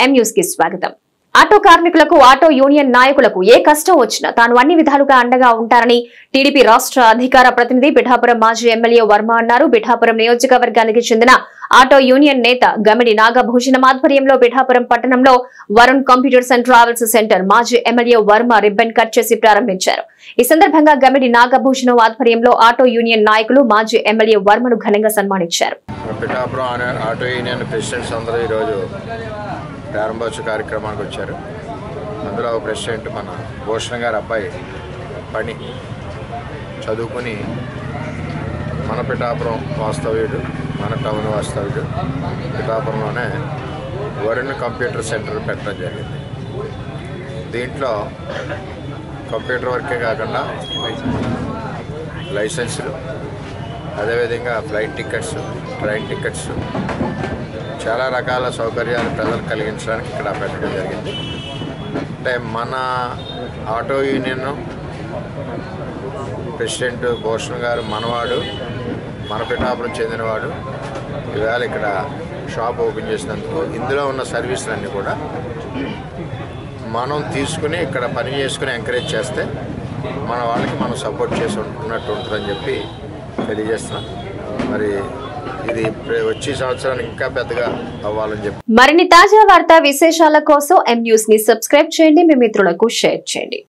M news కి స్వాగతం. Auto కార్మికులకు, ఆటో యూనియన్ నాయకులకు ఏ కష్టం వచ్చినా తాను అన్ని విధాలుగా అండగా ఉంటారని టీడీపీ రాష్ట్ర అధికార ప్రతినిధి పిఠాపురం మాజీ ఎమ్మెల్యే వర్మ అన్నారు. పిఠాపురం నియోజకవర్గానికి చెందిన ఆటో యూనియన్ నేత గమిడి నాగభూషణం ఆధ్వర్యంలో పిఠాపురం పట్టణంలో Varun computers and travels centre మాజీ ఎమ్మెల్యే వర్మ రిబ్బన్ కట్ చేసి ప్రారంభించారు. ఈ సందర్భంగా గమిడి నాగభూషణం ఆధ్వర్యంలో ఆటో యూనియన్ నాయకులు మాజీ ఎమ్మెల్యే వర్మను ఘనంగా సన్మానించారు. పిఠాపురం ఆటో యూనియన్ ప్రెసిడెంట్స్ అందరూ ఈరోజు ప్రారంభోత్సవ కార్యక్రమానికి వచ్చారు. అందులో ప్రెసిడెంట్ మన భూషణ్ గారి అబ్బాయి పని చదువుకుని మన పిఠాపురం వాస్తవ్యుడు, మన టౌన్ వాస్తవ్యుడు. పిఠాపురంలోనే వరుణ్ కంప్యూటర్ సెంటర్ పెట్టడం జరిగింది. దీంట్లో కంప్యూటర్ వర్కే కాకుండా లైసెన్సులు, అదేవిధంగా ఫ్లైట్ టికెట్స్, ట్రైన్ టికెట్స్, చాలా రకాల సౌకర్యాలు ప్రజలకు కలిగించడానికి ఇక్కడ పెట్టడం జరిగింది. అంటే మన ఆటో యూనియన్ ప్రెసిడెంట్ భూషణ్ గారు మనవాడు, మన పిఠాపురం చెందినవాడు. ఇవాళ ఇక్కడ షాప్ ఓపెన్ చేసినందుకు ఇందులో ఉన్న సర్వీసులన్నీ కూడా మనం తీసుకుని ఇక్కడ పని చేసుకుని ఎంకరేజ్ చేస్తే మన వాళ్ళకి మనం సపోర్ట్ చేసి ఉన్నట్టు ఉంటుందని చెప్పి తెలియజేస్తున్నాం. మరి ఇది వచ్చే సంవత్సరానికి ఇంకా పెద్దగా అవ్వాలని చెప్పి మరిన్ని తాజా వార్తా విశేషాల కోసం ఎం న్యూస్ ని సబ్స్క్రైబ్ చేయండి, మీ మిత్రులకు షేర్ చేయండి.